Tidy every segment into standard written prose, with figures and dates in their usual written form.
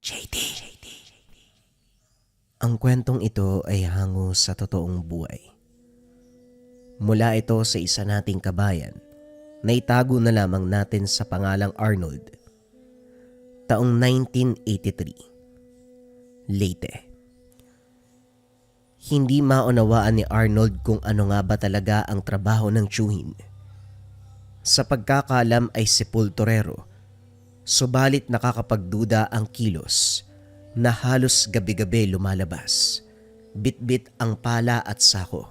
JD. Ang kwentong ito ay hango sa totoong buhay. Mula ito sa isa nating kabayan na itago na lamang natin sa pangalang Arnold. Taong 1983. Leyte. Hindi maunawaan ni Arnold kung ano nga ba talaga ang trabaho ng tiyuhin. Sa pagkakalam ay sepulturero, subalit nakakapagduda ang kilos na halos gabi-gabi lumalabas, bitbit ang pala at sako.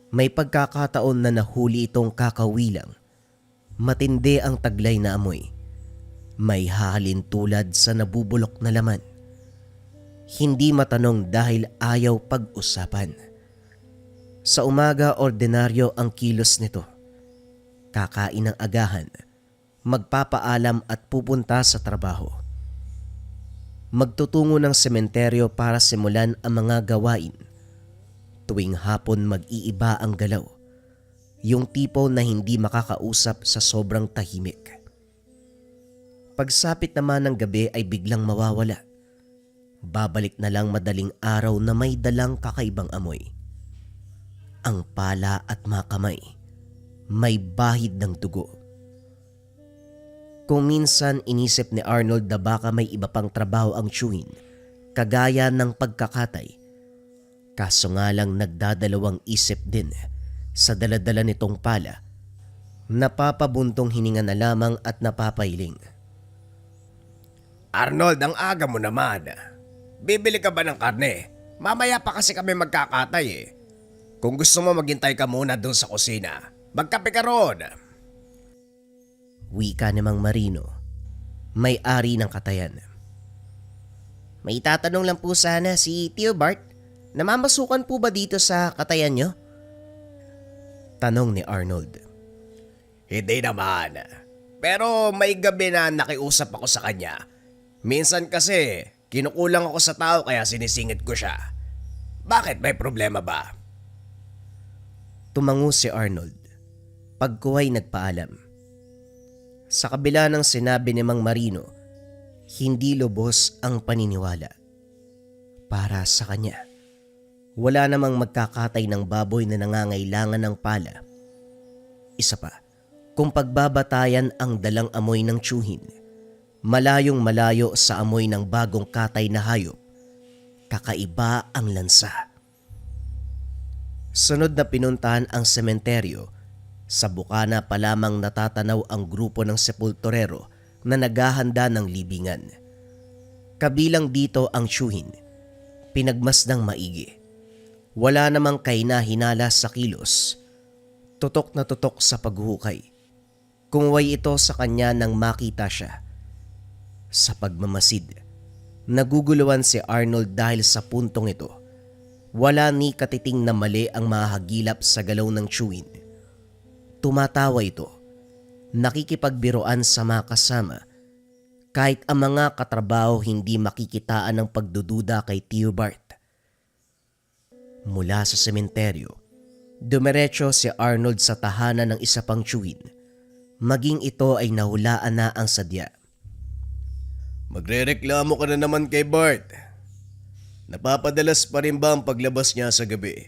May pagkakataon na nahuli itong kakawilang, matindi ang taglay na amoy, may hahalin tulad sa nabubulok na laman. Hindi matanong dahil ayaw pag-usapan. Sa umaga ordinaryo ang kilos nito. Kakain ng agahan, magpapaalam at pupunta sa trabaho. Magtutungo ng sementeryo para simulan ang mga gawain. Tuwing hapon mag-iiba ang galaw, yung tipo na hindi makakausap sa sobrang tahimik. Pagsapit naman ng gabi ay biglang mawawala. Babalik na lang madaling araw na may dalang kakaibang amoy. Ang pala at makamay, may bahid ng dugo. Kung minsan inisip ni Arnold na baka may iba pang trabaho ang tiyuhin, kagaya ng pagkakatay. Kaso nga lang nagdadalawang isip din sa daladala nitong pala. Napapabuntong hininga na lamang at napapailing. Arnold, ang aga mo naman. Bibili ka ba ng karne? Mamaya pa kasi kami magkakatay eh. Kung gusto mo maghintay ka muna doon sa kusina, magkape ka roon. Wika ni Mang Marino, may-ari ng katayan. May tatanong lang po sana si Tio Bart, namamasukan po ba dito sa katayan nyo? Tanong ni Arnold. Hindi naman. Pero may gabi na nakiusap ako sa kanya. Minsan kasi, kinukulang ako sa tao kaya sinisingit ko siya. Bakit, may problema ba? Tumango si Arnold. Pagkuhay nagpaalam. Sa kabila ng sinabi ni Mang Marino, hindi lubos ang paniniwala. Para sa kanya, wala namang magkakatay ng baboy na nangangailangan ng pala. Isa pa, kung pagbabatayan ang dalang amoy ng tiyuhin, malayong malayo sa amoy ng bagong katay na hayop, kakaiba ang lansa. Sunod na pinuntahan ang sementeryo. Sa bukana pa lamang natatanaw ang grupo ng sepulturero na naghahanda ng libingan. Kabilang dito ang tiyuhin, pinagmasdang maigi. Wala namang kaina-hinala sa kilos. Tutok na tutok sa paghuhukay. Kumuway ito sa kanya nang makita siya. Sa pagmamasid, naguguluhan si Arnold dahil sa puntong ito. Wala ni katiting na mali ang mahagilap sa galaw ng tiyuhin. Tumatawa ito, nakikipagbiroan sa mga kasama, kahit ang mga katrabaho hindi makikitaan ng pagdududa kay Tio Bart. Mula sa sementeryo, dumiretso si Arnold sa tahanan ng isa pang tiyuhin, maging ito ay nahulaan na ang sadya. Magrereklamo ka na naman kay Bart. Napapadalas pa rin ba ang paglabas niya sa gabi?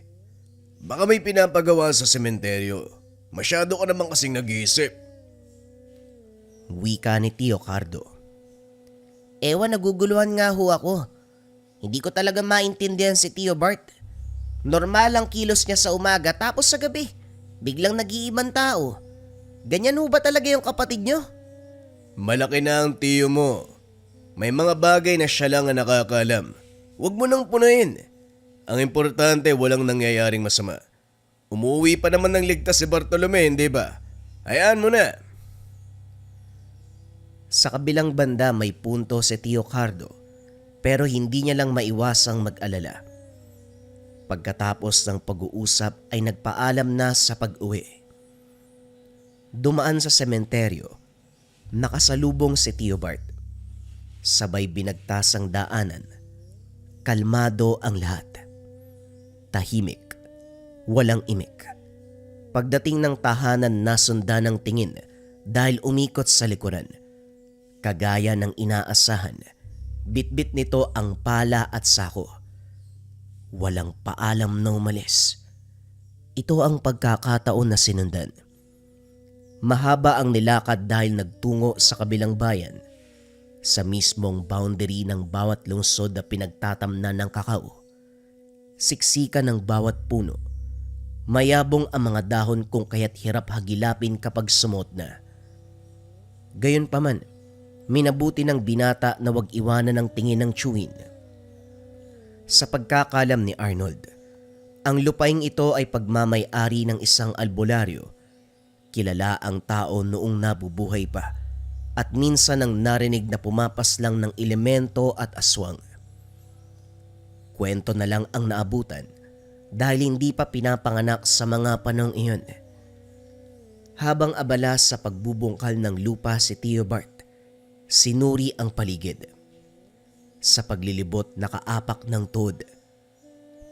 Baka may pinapagawa sa sementeryo. Masyado ka naman kasing nag-iisip. Wika ni Tio Cardo. Ewan, naguguluhan nga ho ako. Hindi ko talaga maintindihan si Tio Bart. Normal ang kilos niya sa umaga tapos sa gabi, biglang nag-iibang tao. Ganyan ho ba talaga yung kapatid niyo? Malaki na ang tiyo mo. May mga bagay na siya lang ang nakakaalam. Huwag mo nang punuin. Ang importante walang nangyayaring masama. Umuwi pa naman ng ligtas si Bartolome, hindi ba? Hayaan mo na. Sa kabilang banda may punto si Tio Cardo, pero hindi niya lang maiwasang mag-alala. Pagkatapos ng pag-uusap ay nagpaalam na sa pag-uwi. Dumaan sa sementeryo, nakasalubong si Tio Bart. Sabay binagtasang daanan. Kalmado ang lahat. Tahimik. Walang imik. Pagdating ng tahanan nasundan ng tingin dahil umikot sa likuran. Kagaya ng inaasahan, Bitbit nito ang pala at sako. Walang paalam na umalis. Ito ang pagkakataon na sinundan. Mahaba ang nilakad dahil nagtungo sa kabilang bayan, sa mismong boundary ng bawat lungsod na pinagtatamnan ng kakao. Siksikan ng bawat puno. Mayabong ang mga dahon kung kaya't hirap hagilapin kapag sumot na. Gayunpaman, minabuti ng binata na wag iwanan ng tingin ng tiyuhin. Sa pagkakalam ni Arnold, ang lupaing ito ay pagmamay-ari ng isang albularyo. Kilala ang tao noong nabubuhay pa at minsan ang narinig na pumapaslang ng elemento at aswang. Kwento na lang ang naabutan dahil hindi pa pinapanganak sa mga panahong iyon. Habang abala sa pagbubungkal ng lupa si Tio Bart, sinuri ang paligid. Sa paglilibot nakaapak ng tod.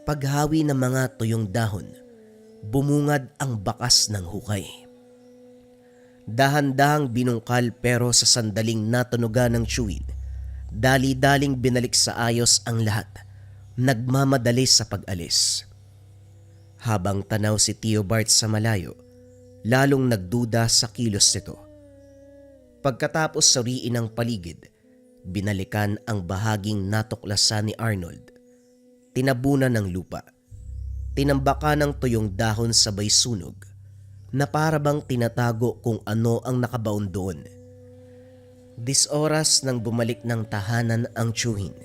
Paghawi ng mga tuyong dahon, bumungad ang bakas ng hukay. Dahan-dahang binungkal pero sa sandaling natunugan ng tiyuhin, dali-daling binalik sa ayos ang lahat, nagmamadali sa pag-alis. Habang tanaw si Tio Bart sa malayo, lalong nagduda sa kilos nito. Pagkatapos suriin ang paligid, binalikan ang bahaging natuklasan ni Arnold. Tinabunan ng lupa. Tinambakan ng tuyong dahon sabay sunog na parabang tinatago kung ano ang nakabaon doon. 10 oras nang bumalik ng tahanan ang tiyuhin.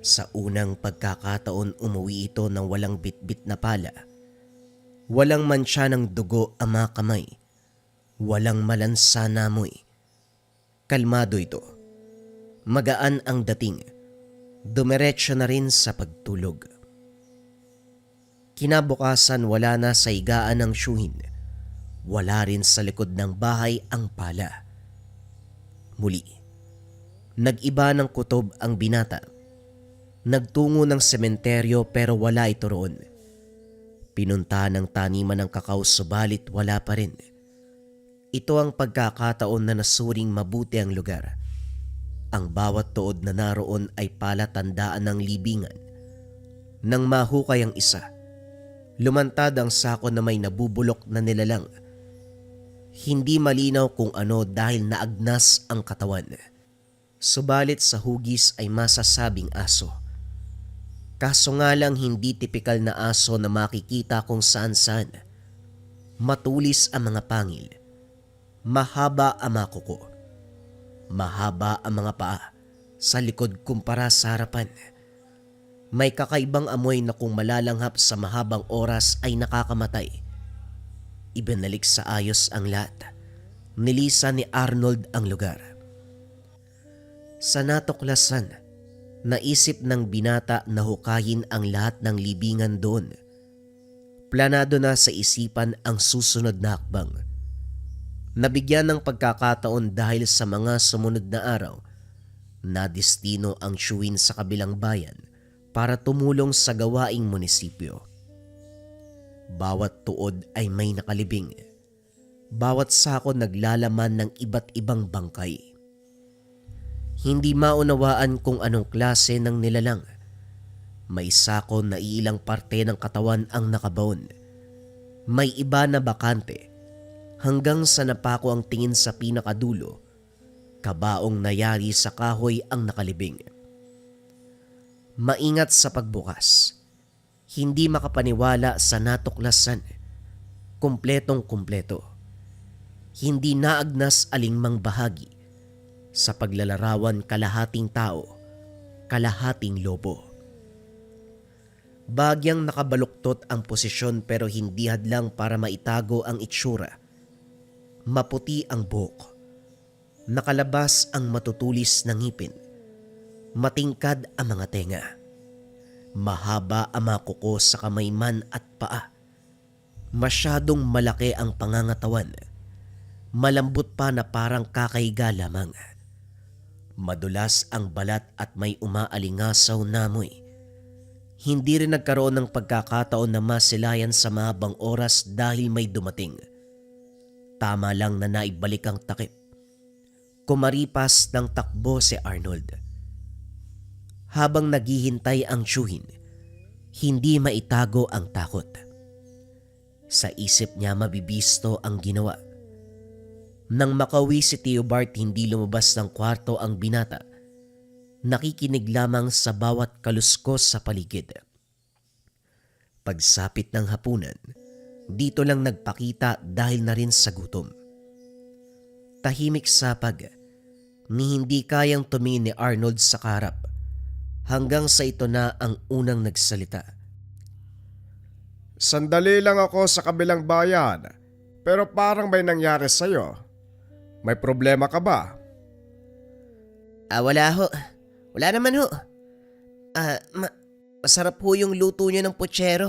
Sa unang pagkakataon umuwi ito ng walang bitbit na pala. Walang mantsa ng dugo ang mga kamay. Walang malansa na amoy. Kalmado ito. Magaan ang dating. Dumiretso na rin sa pagtulog. Kinabukasan wala na sa higaan ng tiyuhin. Wala rin sa likod ng bahay ang pala. Muli, nag-iba ng kutob ang binata. Nagtungo ng sementeryo pero wala ito roon. Pinunta ng taniman ng kakao subalit wala pa rin. Ito ang pagkakataon na nasuring mabuti ang lugar. Ang bawat tuod na naroon ay palatandaan ng libingan. Nang mahukay ang isa, lumantad ang sako na may nabubulok na nilalang. Hindi malinaw kung ano dahil naagnas ang katawan. Subalit sa hugis ay masasabing aso. Kaso nga lang hindi tipikal na aso na makikita kung saan-saan. Matulis ang mga pangil. Mahaba ang mga kuko. Mahaba ang mga paa sa likod kumpara sa harapan. May kakaibang amoy na kung malalanghap sa mahabang oras ay nakakamatay. Ibinalik sa ayos ang lahat. Nilisan ni Arnold ang lugar. Sa natuklasan, naisip ng binata na hukayin ang lahat ng libingan doon. Planado na sa isipan ang susunod na hakbang. Nabigyan ng pagkakataon dahil sa mga sumunod na araw, na destino ang tiyuhin sa kabilang bayan para tumulong sa gawaing munisipyo. Bawat tuod ay may nakalibing. Bawat sako naglalaman ng iba't ibang bangkay. Hindi maunawaan kung anong klase ng nilalang. May sako na ilang parte ng katawan ang nakabaon. May iba na bakante. Hanggang sa napako ang tingin sa pinakadulo, kabaong nayari sa kahoy ang nakalibing. Maingat sa pagbukas. Hindi makapaniwala sa natuklasan. Kumpletong-kumpleto. Hindi naagnas alingmang bahagi. Sa paglalarawan kalahating tao, kalahating lobo. Bagyang nakabaluktot ang posisyon pero hindi hadlang para maitago ang itsura. Maputi ang buhok. Nakalabas ang matutulis na ngipin. Matingkad ang mga tenga. Mahaba ang mga kuko sa kamay man at paa. Masyadong malaki ang pangangatawan. Malambot pa na parang kakahiga lamang. Madulas ang balat at may umaalingasaw na amoy. Hindi rin nagkaroon ng pagkakataon na masilayan sa mahabang oras dahil may dumating. Tama lang na naibalik ang takip. Kumaripas ng takbo si Arnold. Habang naghihintay ang tiyuhin, hindi maitago ang takot. Sa isip niya mabibisto ang ginawa. Nang makauwi si Tio Bart, hindi lumabas ng kwarto ang binata. Nakikinig lamang sa bawat kaluskos sa paligid. Pagsapit ng hapunan, dito lang nagpakita dahil na rin sa gutom. Tahimik sapag, ni hindi kayang tumingin ni Arnold sa karap, hanggang sa ito na ang unang nagsalita. Sandali lang ako sa kabilang bayan, pero parang may nangyari sa'yo. May problema ka ba? Wala ho. Wala naman ho. Masarap ho yung luto niyo ng putsero.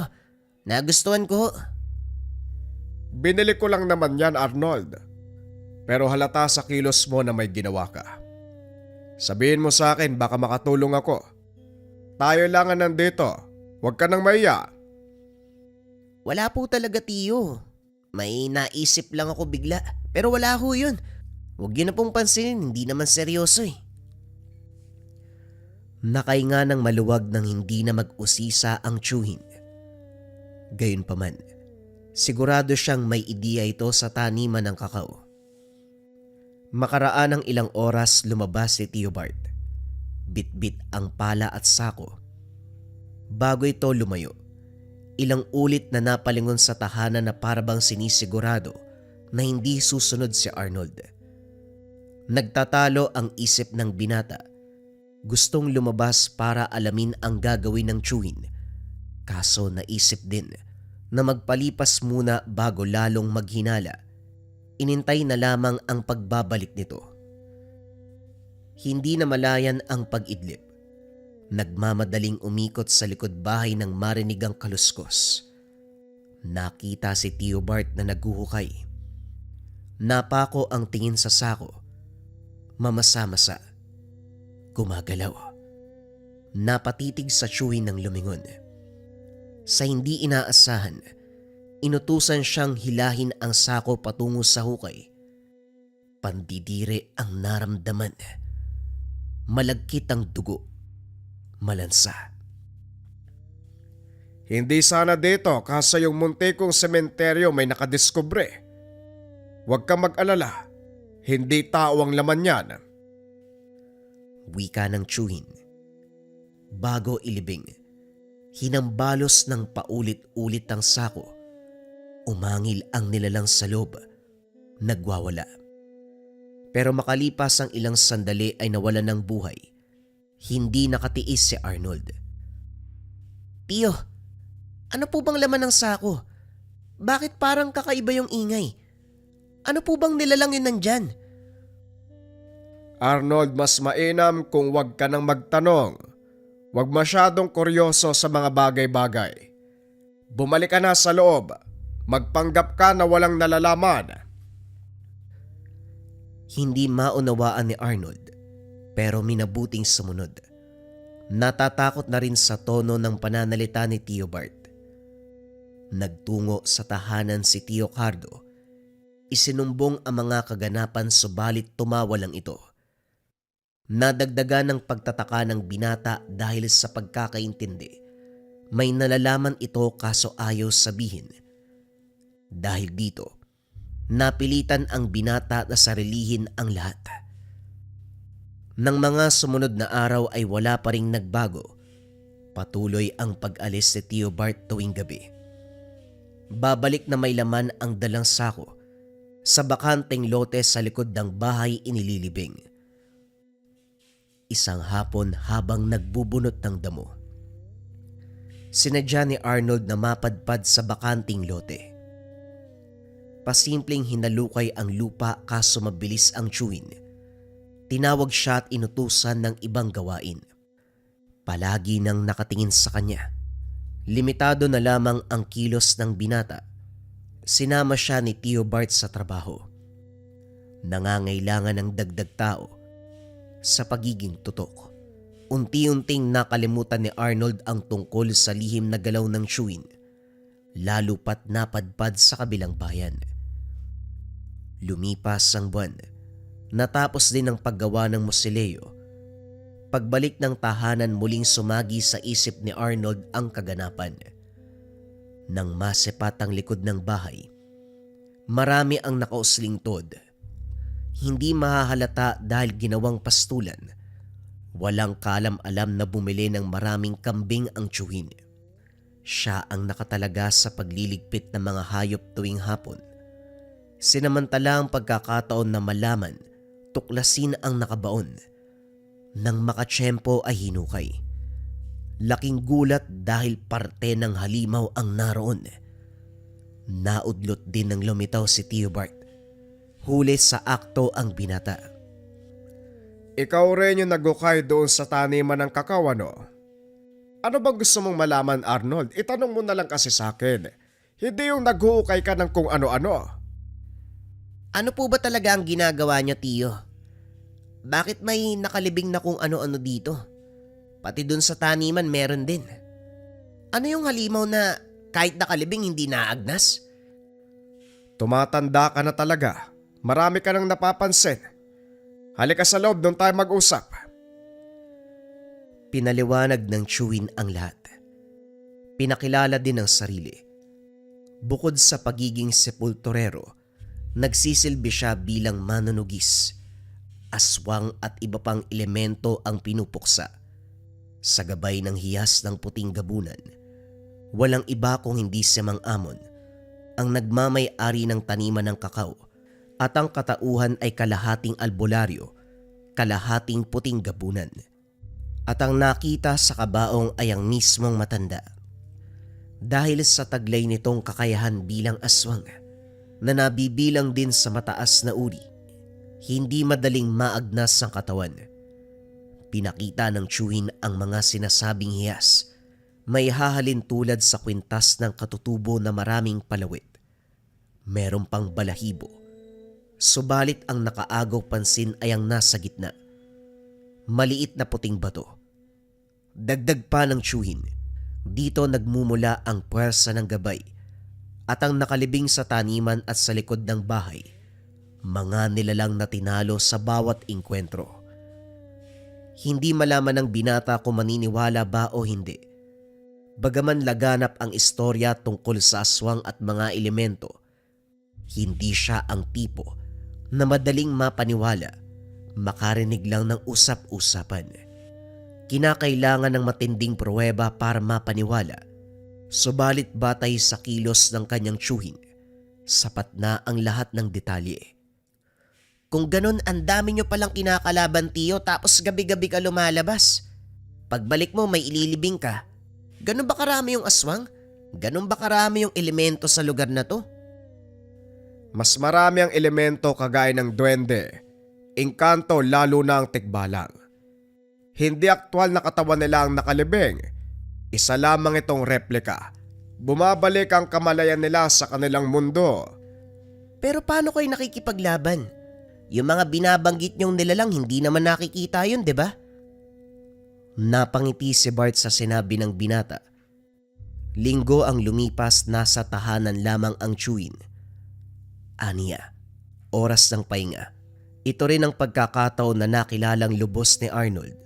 Nagustuhan ko ho. Binili ko lang naman yan, Arnold. Pero halata sa kilos mo na may ginawa ka. Sabihin mo sa akin, baka makatulong ako. Tayo lang ang nandito. Huwag ka nang maiya. Wala po talaga, Tiyo. May naisip lang ako bigla. Pero wala ho yun. Huwag yun na pong pansinin, hindi naman seryoso eh. Nakahinga ng maluwag nang hindi na mag-usisa ang tiyuhin. Gayunpaman, sigurado siyang may ideya ito sa taniman ng kakao. Makaraan ng ilang oras lumabas si Tio Bart. Bit-bit ang pala at sako. Bago ito lumayo, ilang ulit na napalingon sa tahanan na parabang sinisigurado na hindi susunod si Arnold. Nagtatalo ang isip ng binata. Gustong lumabas para alamin ang gagawin ng tiyuhin. Kaso naisip din na magpalipas muna bago lalong maghinala. Inintay na lamang ang pagbabalik nito. Hindi na malayan ang pag-idlip. Nagmamadaling umikot sa likod bahay nang marinig ang kaluskos. Nakita si Tio Bart na naguhukay. Napako ang tingin sa sako. Mamasa-masa. Gumagalaw. Napatitig sa tiyuhin ng lumingon. Sa hindi inaasahan, inutusan siyang hilahin ang sako patungo sa hukay. Pandidire ang naramdaman. Malagkit ang dugo. Malansa. Hindi sana dito kasi yung muntikong sementeryo may nakadiskubre. Huwag kang mag-alala. Hindi tao ang laman yan. Wika ng tiyuhin. Bago ilibing, hinambalos ng paulit-ulit ang sako. Umangil ang nilalang sa loob. Nagwawala. Pero makalipas ang ilang sandali ay nawalan ng buhay. Hindi nakatiis si Arnold. Tiyo, ano po bang laman ng sako? Bakit parang kakaiba yung ingay? Ano po bang nilalang yun nandyan? Arnold, mas mainam kung wag ka nang magtanong. Wag masyadong kuryoso sa mga bagay-bagay. Bumalik ka na sa loob. Magpanggap ka na walang nalalaman. Hindi maunawaan ni Arnold, pero minabuting sumunod. Natatakot na rin sa tono ng pananalita ni Tio Bart. Nagtungo sa tahanan si Tio Cardo. Isinumbong ang mga kaganapan subalit tumawa lang ito. Nadagdagan ng pagtataka ng binata dahil sa pagkakaintindi. May nalalaman ito kaso ayaw sabihin. Dahil dito, napilitan ang binata na sarilihin ang lahat. Nang mga sumunod na araw ay wala pa ring nagbago. Patuloy ang pag-alis ni Tio Bart tuwing gabi. Babalik na may laman ang dalang sako. Sa bakanteng lote sa likod ng bahay inililibing. Isang hapon habang nagbubunot ng damo, sinadya ni Arnold na mapadpad sa bakanting lote. Pasimpleng hinalukay ang lupa kaso mabilis ang tiyuhin. Tinawag siya at inutusan ng ibang gawain. Palagi nang nakatingin sa kanya. Limitado na lamang ang kilos ng binata. Sinama siya ni Tio Bart sa trabaho. Nangangailangan ng dagdag tao. Sa pagiging tutok, unti-unting nakalimutan ni Arnold ang tungkol sa lihim na galaw ng tiyuhin, lalo pat napadpad sa kabilang bayan. Lumipas ang buwan, natapos din ang paggawa ng mosileo. pagbalik ng tahanan muling sumagi sa isip ni Arnold ang kaganapan. Nang masepat ang likod ng bahay, marami ang nakauslingtod. Hindi mahahalata dahil ginawang pastulan. Walang kalam-alam na bumili ng maraming kambing ang tiyuhin. Siya ang nakatalaga sa pagliligpit ng mga hayop tuwing hapon. Sinamantala ang pagkakataon na malaman, tuklasin ang nakabaon. Nang makatsyempo ay hinukay. Laking gulat dahil parte ng halimaw ang naroon. Naudlot din ng lumitaw si Tio Bart. Huli sa akto ang binata. Ikaw rin yung nagukay doon sa taniman ng kakao, ano? Ano bang gusto mong malaman, Arnold? Itanong mo na lang kasi sa akin. Hindi yung nag-uukay ka ng kung ano-ano. Ano po ba talaga ang ginagawa niyo, Tio? Bakit may nakalibing na kung ano-ano dito? Pati dun sa taniman meron din. Ano yung halimaw na kahit nakalibing hindi naagnas? Tumatanda ka na talaga. Marami ka nang napapansin. Halika sa loob, doon tayo mag-usap. Pinaliwanag ng tiyuhin ang lahat. Pinakilala din ang sarili. Bukod sa pagiging sepulturero, nagsisilbi siya bilang manunugis. Aswang at iba pang elemento ang pinupuksa. Sa gabay ng hiyas ng puting gabunan, walang iba kung hindi si Mang Amon, ang nagmamay-ari ng taniman ng kakao, at ang katauhan ay kalahating albularyo, kalahating puting gabunan. At ang nakita sa kabaong ay ang mismong matanda. Dahil sa taglay nitong kakayahan bilang aswang, na nabibilang din sa mataas na uri, hindi madaling maagnas ang katawan. Pinakita ng tiyuhin ang mga sinasabing hiyas, may hahalin tulad sa kwintas ng katutubo na maraming palawit. Meron pang balahibo, subalit ang nakaagaw pansin ay ang nasa gitna. Maliit na puting bato. Dagdag pa ng tiyuhin, dito nagmumula ang puwersa ng gabay at ang nakalibing sa taniman at sa likod ng bahay, mga nilalang na tinalo sa bawat inkwentro. Hindi malaman ng binata kung maniniwala ba o hindi. Bagaman laganap ang istorya tungkol sa aswang at mga elemento, hindi siya ang tipo na madaling mapaniwala, makarinig lang ng usap-usapan. Kinakailangan ng matinding pruweba para mapaniwala, subalit batay sa kilos ng kanyang tiyuhin, sapat na ang lahat ng detalye. Kung ganun, ang dami nyo palang kinakalaban, Tio, tapos gabi-gabi ka lumalabas. Pagbalik mo may ililibing ka. Ganun ba karami yung aswang? Ganun ba karami yung elemento sa lugar na to? Mas marami ang elemento kagaya ng duwende, engkanto lalo na ang tikbalang. Hindi aktwal na katawan nila ang nakalibing. Isa lamang itong replika. Bumabalik ang kamalayan nila sa kanilang mundo. Pero paano kayo nakikipaglaban? Yung mga binabanggit nyong nilalang hindi naman nakikita yun, di ba? Napangiti si Bart sa sinabi ng binata. Linggo ang lumipas, nasa tahanan lamang ang tiyuhin. Aniya, oras ng pahinga. Ito rin ang pagkakataon na nakilalang lubos ni Arnold.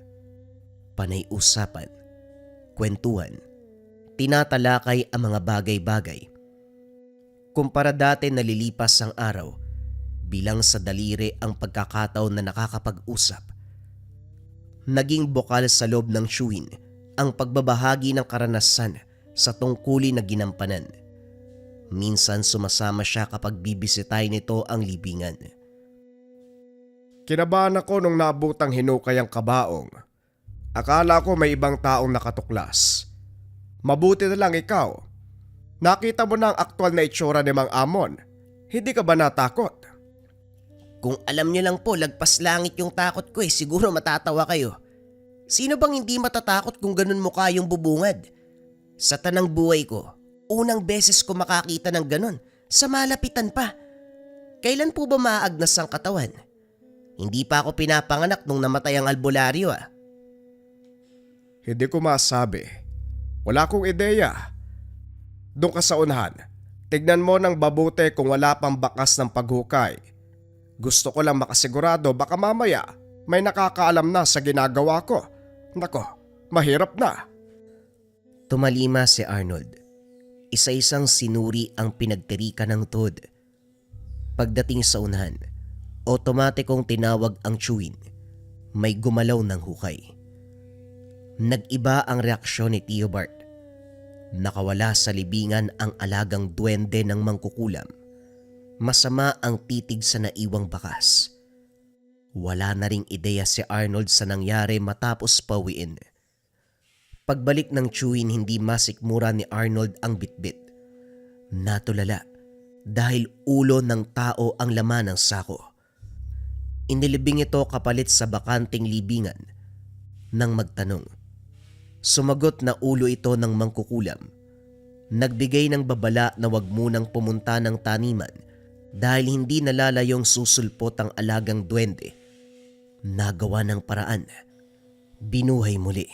Panay usapan, kwentuhan, tinatalakay ang mga bagay-bagay. Kumpara dati nalilipas ang araw, bilang sa daliri ang pagkakataon na nakakapag-usap. Naging bukal sa loob ng tiyuhin ang pagbabahagi ng karanasan sa tungkulin na ginampanan. Minsan sumasama siya kapag bibisitay nito ang libingan. Kinabahan ako nung nabutang hinukay ang kabaong. Akala ko may ibang taong nakatuklas. Mabuti na lang ikaw. Nakita mo na ang aktwal na itsura ni Mang Amon. Hindi ka ba natakot? Kung alam niyo lang po, lagpas langit yung takot ko siguro matatawa kayo. Sino bang hindi matatakot kung ganun mukha yung bubungad? Sa tanang buhay ko, unang beses ko makakita ng ganun, sa malapitan pa. Kailan po ba maaagnas ang katawan? Hindi pa ako pinapanganak nung namatay ang albularyo Hindi ko masabi. Wala akong ideya. Doon ka sa unahan. Tignan mo ng babuti kung wala pang bakas ng paghukay. Gusto ko lang makasigurado baka mamaya may nakakaalam na sa ginagawa ko Nako, mahirap na. Tumalima si Arnold. Isa-isang sinuri ang pinagtirika ng Toad. Pagdating sa unahan, otomatikong tinawag ang chewin. May gumalaw ng hukay. Nag-iba ang reaksyon ni Tio Bart. Nakawala sa libingan ang alagang duwende ng mangkukulam. Masama ang titig sa naiwang bakas. Wala na ring ideya si Arnold sa nangyari matapos pawiin. Pagbalik ng chewin, hindi masikmura ni Arnold ang bitbit. Natulala dahil ulo ng tao ang laman ng sako. Inilibing ito kapalit sa bakanting libingan nang magtanong. Sumagot na ulo ito ng mangkukulam. Nagbigay ng babala na wag munang pumunta ng taniman dahil hindi nalalayong susulpot ang alagang duwende. Nagawa ng paraan. Binuhay muli.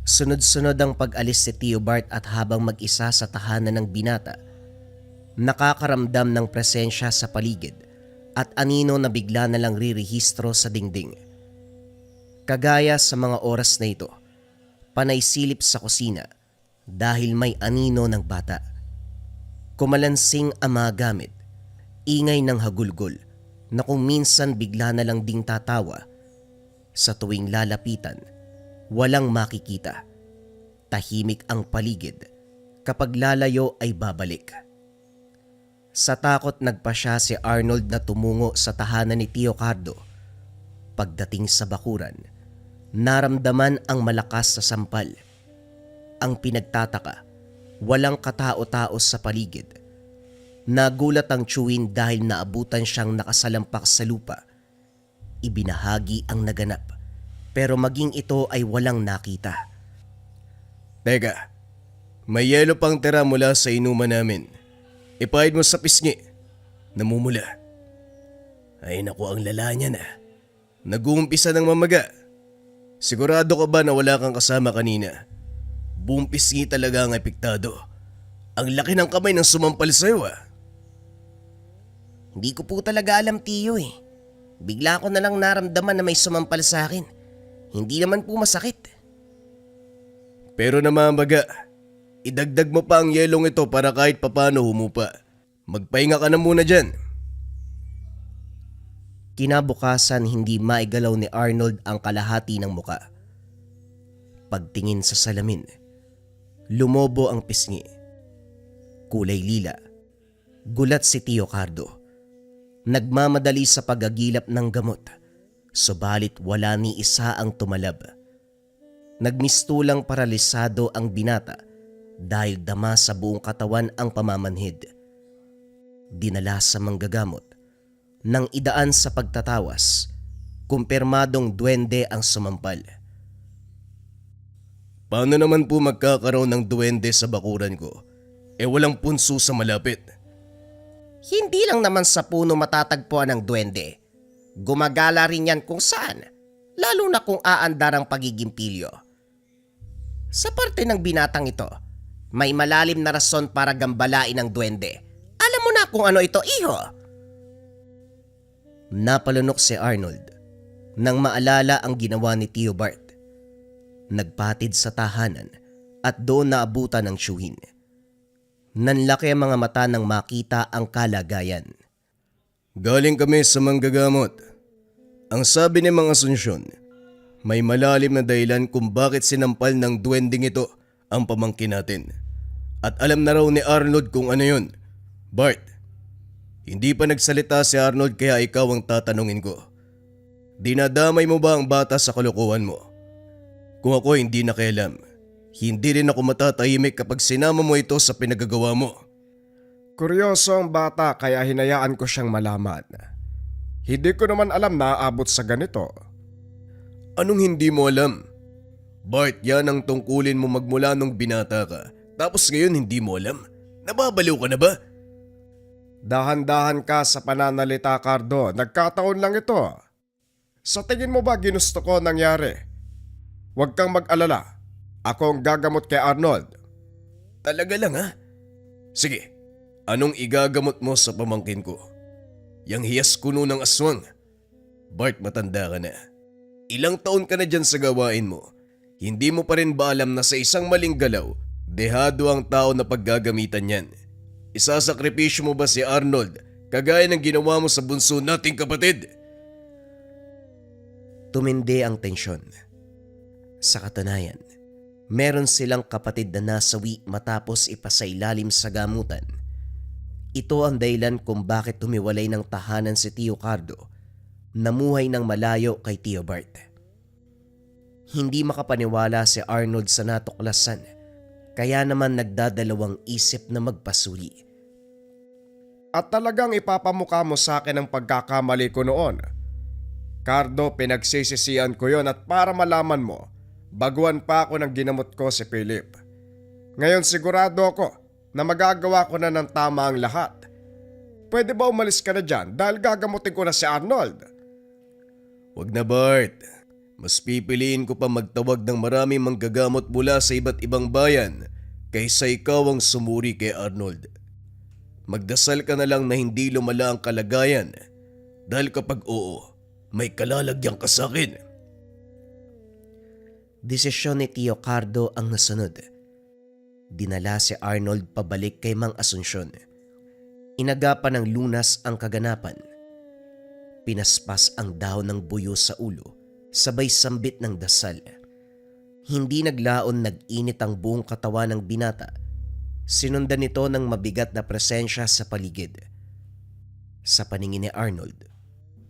Sunod-sunod ang pag-alis si Tio Bart at habang mag-isa sa tahanan ng binata, nakakaramdam ng presensya sa paligid at anino na bigla na lang rirehistro sa dingding. Kagaya sa mga oras na ito, panay silip sa kusina dahil may anino ng bata. Kumalansing ang mga gamit, ingay ng hagulgol na kung minsan bigla na lang ding tatawa. Sa tuwing lalapitan, walang makikita. Tahimik ang paligid. Kapag lalayo ay babalik. Sa takot nagpasya si Arnold na tumungo sa tahanan ni Tio Cardo. Pagdating sa bakuran, naramdaman ang malakas na sampal. Ang pinagtataka, walang katao-tao sa paligid. Nagulat ang chewin dahil naabutan siyang nakasalampak sa lupa. Ibinahagi ang naganap, pero maging ito ay walang nakita. Teka, may yelo pang tira mula sa inuman namin. Ipahid mo sa pisngi. Namumula. Ay naku, ang lala niya na. Nag-uumpisa ng mamaga. Sigurado ka ba na wala kang kasama kanina? Buong pisngi talaga ang epektado. Ang laki ng kamay ng sumampal sa'yo ah. Hindi ko po talaga alam, Tio eh. Bigla ko na lang naramdaman na may sumampal sa akin. Hindi naman po masakit. Pero namamaga, idagdag mo pa ang yelong ito para kahit papano humupa. Magpahinga ka na muna dyan. Kinabukasan hindi maigalaw ni Arnold ang kalahati ng muka. Pagtingin sa salamin, lumobo ang pisngi. Kulay lila. Gulat si Tio Cardo. Nagmamadali sa pagagilap ng gamot, subalit wala ni isa ang tumalab. Nagmistulang paralisado ang binata dahil dama sa buong katawan ang pamamanhid. Dinala sa manggagamot. Nang idaan sa pagtatawas, kumpirmadong duwende ang sumampal. Paano naman po magkakaroon ng duwende sa bakuran ko? Walang punso sa malapit. Hindi lang naman sa puno matatagpuan ang duwende. Gumagala rin yan kung saan, lalo na kung aandar ang pagiging pilyo. Sa parte ng binatang ito, may malalim na rason para gambalain ang duwende. Alam mo na kung ano ito, iho? Napalunok si Arnold nang maalala ang ginawa ni Tio Bart. Nagpatid sa tahanan at doon naabutan ng tiyuhin. Nanlaki ang mga mata nang makita ang kalagayan. Galing kami sa manggagamot. Ang sabi ni Mang Asunsyon, may malalim na dahilan kung bakit sinampal ng duwending ito ang pamangkin natin. At alam na raw ni Arnold kung ano yun. Bart, hindi pa nagsalita si Arnold kaya ikaw ang tatanungin ko. Dinadamay mo ba ang bata sa kalokohan mo? Kung ako hindi nakialam, hindi rin ako matatahimik kapag sinama mo ito sa pinagagawa mo. Kuryoso ang bata kaya hinayaan ko siyang malaman. Hindi ko naman alam na aabot sa ganito. Anong hindi mo alam? Bart, yan ang tungkulin mo magmula nung binata ka. Tapos ngayon hindi mo alam? Nababaliw ka na ba? Dahan-dahan ka sa pananalita, Cardo. Nagkataon lang ito. Sa tingin mo ba ginusto ko nangyari? Huwag kang mag-alala. Ako ang gagamot kay Arnold. Talaga lang ha? Sige, anong igagamot mo sa pamangkin ko? Yang hiyas kuno ng aswang. Bart, matanda ka na. Ilang taon ka na dyan sa gawain mo. Hindi mo pa rin ba alam na sa isang maling galaw, dehado ang tao na paggagamitan yan? Isasakripisyo mo ba si Arnold kagaya ng ginawa mo sa bunso nating kapatid? Tumindi ang tensyon. Sa katunayan, meron silang kapatid na nasawi matapos ipasailalim sa gamutan. Ito ang dahilan kung bakit tumiwalay ng tahanan si Tio Cardo, namuhay ng malayo kay Tio Bart. Hindi makapaniwala si Arnold sa natuklasan, kaya naman nagdadalawang isip na magpasuli. At talagang ipapamukha mo sa akin ang pagkakamali ko noon. Cardo, pinagsisisihan ko yon at para malaman mo, baguhan pa ako ng ginamot ko si Philip. Ngayon sigurado ako na magagawa ko na ng tama ang lahat. Pwede ba umalis ka na dyan dahil gagamutin ko na si Arnold? Wag na Bart. Mas pipiliin ko pa magtawag ng maraming manggagamot mula sa iba't ibang bayan kaysa ikaw ang sumuri kay Arnold. Magdasal ka na lang na hindi lumala ang kalagayan dahil kapag oo, may kalalagyan ka sa akin. Desisyon ni Tio Cardo ang nasunod. Dinala si Arnold pabalik kay Mang Asunsyon. Inagapan ng lunas ang kaganapan. Pinaspas ang dahon ng buyo sa ulo, sabay sambit ng dasal. Hindi naglaon nag-init ang buong katawan ng binata. Sinundan nito ng mabigat na presensya sa paligid. Sa paningin ni Arnold,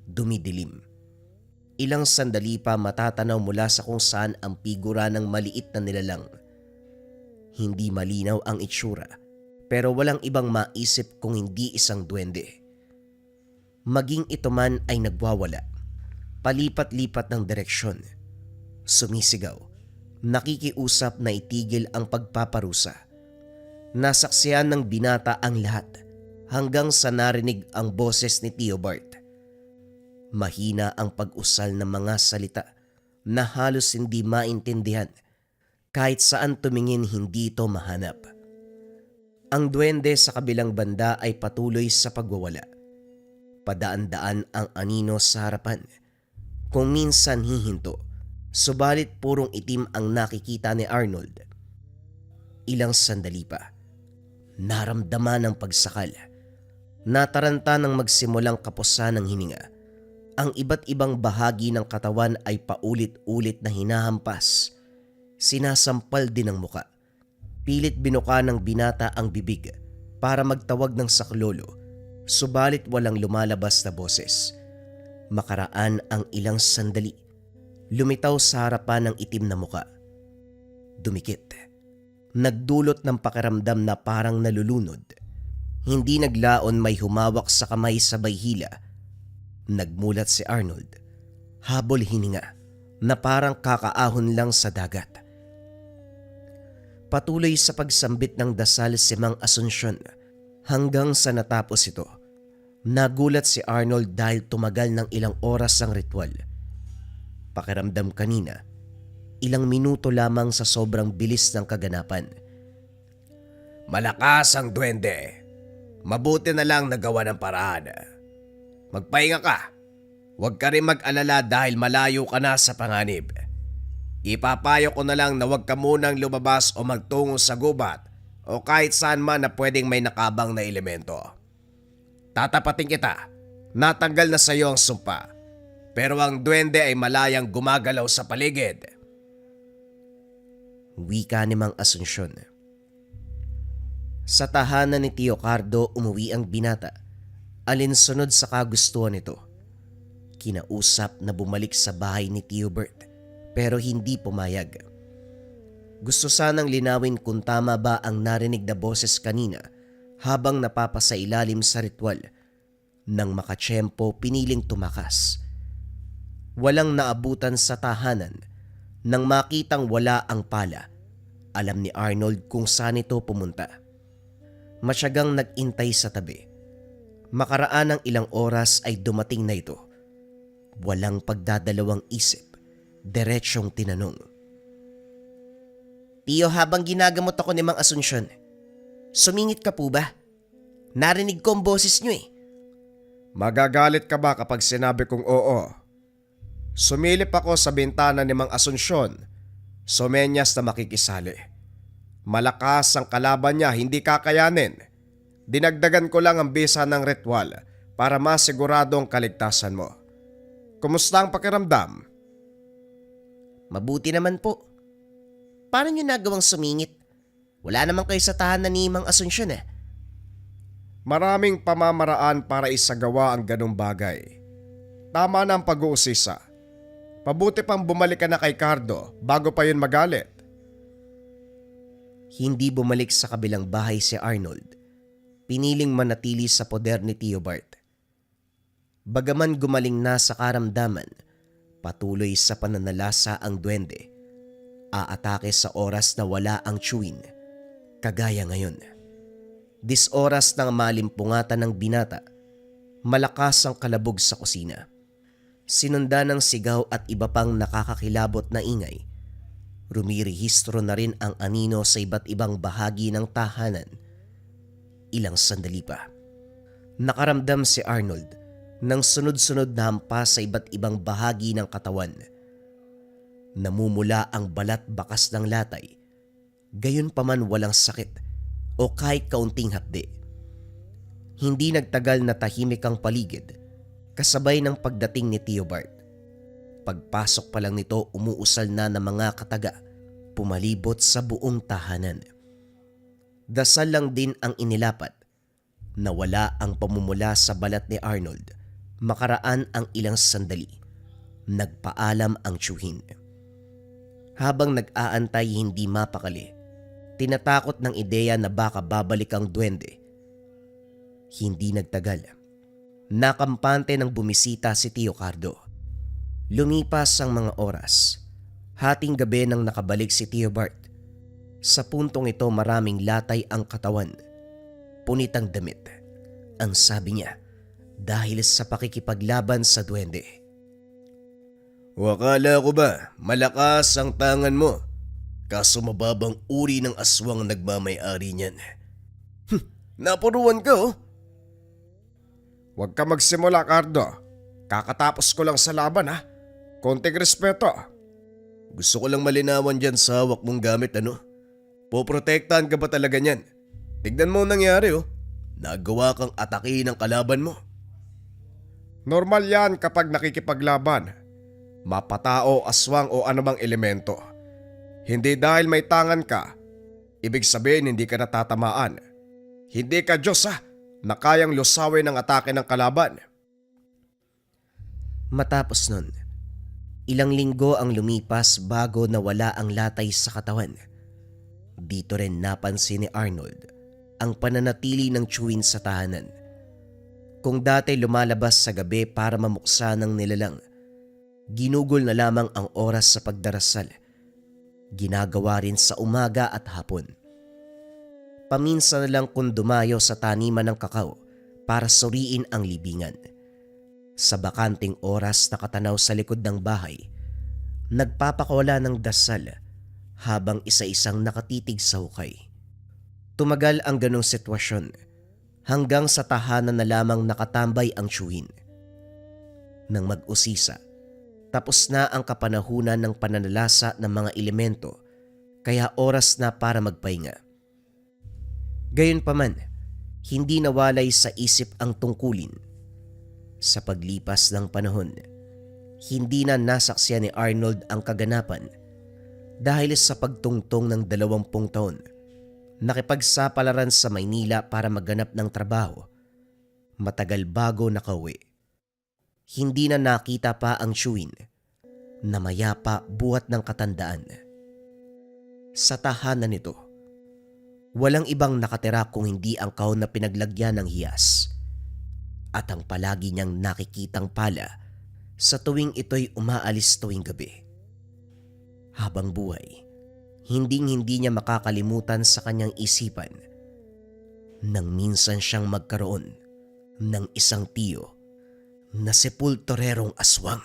dumidilim. Ilang sandali pa matatanaw mula sa kung saan ang figura ng maliit na nilalang. Hindi malinaw ang itsura, pero walang ibang maisip kung hindi isang duwende. Maging ito man ay nagwawala. Palipat-lipat ng direksyon. Sumisigaw. Nakikiusap na itigil ang pagpaparusa. Nasaksihan ng binata ang lahat hanggang sa narinig ang boses ni Tio Bart. Mahina ang pag-usal ng mga salita na halos hindi maintindihan. Kahit saan tumingin hindi ito mahanap. Ang duwende sa kabilang banda ay patuloy sa pagwawala. Padaan-daan ang anino sa harapan. Kung minsan hihinto, subalit purong itim ang nakikita ni Arnold. Ilang sandali pa, naramdaman ang pagsakal. Nataranta ng magsimulang kapusan ng hininga. Ang iba't ibang bahagi ng katawan ay paulit-ulit na hinahampas. Sinasampal din ang muka. Pilit binuka ng binata ang bibig para magtawag ng saklolo, subalit walang lumalabas na boses. Makaraan ang ilang sandali, lumitaw sa harapan ng itim na muka. Dumikit. Nagdulot ng pakiramdam na parang nalulunod. Hindi naglaon may humawak sa kamay sabay hila. Nagmulat si Arnold. Habol hininga na parang kakaahon lang sa dagat. Patuloy sa pagsambit ng dasal si Mang Asunsyon hanggang sa natapos ito. Nagulat si Arnold dahil tumagal ng ilang oras ang ritual. Pakiramdam kanina, ilang minuto lamang sa sobrang bilis ng kaganapan. Malakas ang duwende. Mabuti na lang nagawa ng paraan. Magpahinga ka. Huwag ka rin mag-alala dahil malayo ka na sa panganib. Ipapayo ko na lang na huwag ka munang lumabas o magtungo sa gubat o kahit saan man na pwedeng may nakabang na elemento. Tatapatin kita. Natanggal na sa iyo ang sumpa. Pero ang duwende ay malayang gumagalaw sa paligid. Wika ni Mang Asunsyon. Sa tahanan ni Tio Cardo umuwi ang binata. Alinsunod sa kagustuhan nito. Kinausap na bumalik sa bahay ni Tio Bert pero hindi pumayag. Gusto sanang linawin kung tama ba ang narinig na boses kanina habang napapasailalim sa ritual. Nang makatsyempo piniling tumakas. Walang naabutan sa tahanan. Nang makitang wala ang pala, alam ni Arnold kung saan ito pumunta. Matyagang nag-intay sa tabi. Makaraan ng ilang oras ay dumating na ito. Walang pagdadalawang isip, diretsyong tinanong. Tio, habang ginagamot ako ni Mang Asunsyon, sumingit ka po ba? Narinig ko ang boses niyo eh. Magagalit ka ba kapag sinabi kong oo? Sumilip ako sa bintana ni Mang Asunsyon, sumenyas na makikisali. Malakas ang kalaban niya, hindi kakayanin. Dinagdagan ko lang ang bisa ng ritual para masigurado ang kaligtasan mo. Kumusta ang pakiramdam? Mabuti naman po. Paano nyo nagawang sumingit? Wala naman kayo sa tahanan ni Mang Asunsyon eh. Maraming pamamaraan para isagawa ang ganong bagay. Tama na ang pag-uusisa. Pabuti pang bumalik ka na kay Cardo bago pa yun magalit. Hindi bumalik sa kabilang bahay si Arnold. Piniling manatili sa poder ni Theobald. Bagaman gumaling na sa karamdaman, patuloy sa pananalasa ang duwende. Aatake sa oras na wala ang chewin, kagaya ngayon. Oras ng malimpungatan ng binata, malakas ang kalabog sa kusina. Sinundan ng sigaw at iba pang nakakakilabot na ingay. Rumirehistro na rin ang anino sa iba't ibang bahagi ng tahanan. Ilang sandali pa. Nakaramdam si Arnold ng sunod-sunod na hampas sa iba't ibang bahagi ng katawan. Namumula ang balat bakas ng latay, gayon pa man walang sakit o kahit kaunting hapdi. Hindi nagtagal na tahimik ang paligid, kasabay ng pagdating ni Theobald. Pagpasok pa lang nito, umuusal na ng mga kataga, pumalibot sa buong tahanan. Dasal lang din ang inilapat. Nawala ang pamumula sa balat ni Arnold. Makaraan ang ilang sandali. Nagpaalam ang tiyuhin. Habang nag-aantay hindi mapakali, tinatakot ng ideya na baka babalik ang duwende. Hindi nagtagal. Nakampante ng bumisita si Tio Cardo. Lumipas ang mga oras. Hating gabi nang nakabalik si Theobald. Sa puntong ito maraming latay ang katawan. Punit ang damit. Ang sabi niya, dahil sa pakikipaglaban sa duwende. Wakala ko ba malakas ang tangan mo? Kaso mababang uri ng aswang nagmamay-ari niyan. Napuruan ka oh. Huwag ka magsimula, Cardo. Kakatapos ko lang sa laban ha. Konting respeto. Gusto ko lang malinawan dyan sa hawak mong gamit ano. Poprotektahan ka ba talaga niyan? Tignan mo ang nangyari oh. Nagawa kang atake ng kalaban mo. Normal yan kapag nakikipaglaban. Mapatao, aswang o anumang elemento. Hindi dahil may tangan ka, ibig sabihin hindi ka natatamaan. Hindi ka Diyos na kayang lusawin ang atake ng kalaban. Matapos nun, ilang linggo ang lumipas bago nawala ang latay sa katawan. Dito rin napansin ni Arnold ang pananatili ng chewin sa tahanan. Kung dati lumalabas sa gabi para mamuksa ng nilalang, ginugol na lamang ang oras sa pagdarasal. Ginagawa rin sa umaga at hapon. Paminsan na lang kung dumayo sa taniman ng kakao para suriin ang libingan. Sa bakanting oras nakatanaw sa likod ng bahay, nagpapakola ng dasal habang isa-isang nakatitig sa hukay. Tumagal ang ganong sitwasyon hanggang sa tahanan na lamang nakatambay ang tiyuhin. Nang mag-usisa, tapos na ang kapanahunan ng pananalasa ng mga elemento, kaya oras na para magpahinga. Gayunpaman, hindi nawalay sa isip ang tungkulin. Sa paglipas ng panahon, hindi na nasaksiyan ni Arnold ang kaganapan dahil sa pagtungtong ng 20 taon. Nakipagsapalaran sa Maynila para maghanap ng trabaho. Matagal bago nakauwi. Hindi na nakita pa ang tiyuhin na mayapa buhat ng katandaan. Sa tahanan nito, walang ibang nakatira kung hindi ang kahon na pinaglagyan ng hiyas at ang palagi niyang nakikitang pala sa tuwing ito'y umaalis tuwing gabi. Habang buhay, hinding-hindi niya makakalimutan sa kanyang isipan nang minsan siyang magkaroon ng isang tiyo na sepulturerong aswang.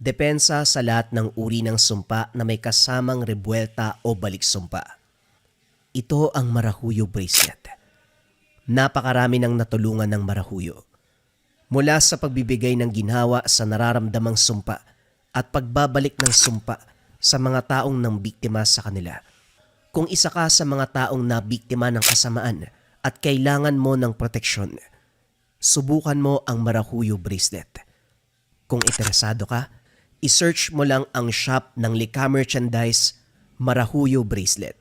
Depensa sa lahat ng uri ng sumpa na may kasamang rebuelta o baliksumpa. Ito ang Marahuyo Bracelet. Napakarami ng natulungan ng Marahuyo. Mula sa pagbibigay ng ginhawa sa nararamdamang sumpa at pagbabalik ng sumpa sa mga taong nang biktima sa kanila. Kung isa ka sa mga taong nabiktima ng kasamaan at kailangan mo ng proteksyon, subukan mo ang Marahuyo Bracelet. Kung interesado ka, isearch mo lang ang shop ng Lika Merchandise Marahuyo Bracelet.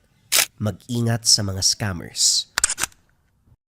Mag-ingat sa mga scammers.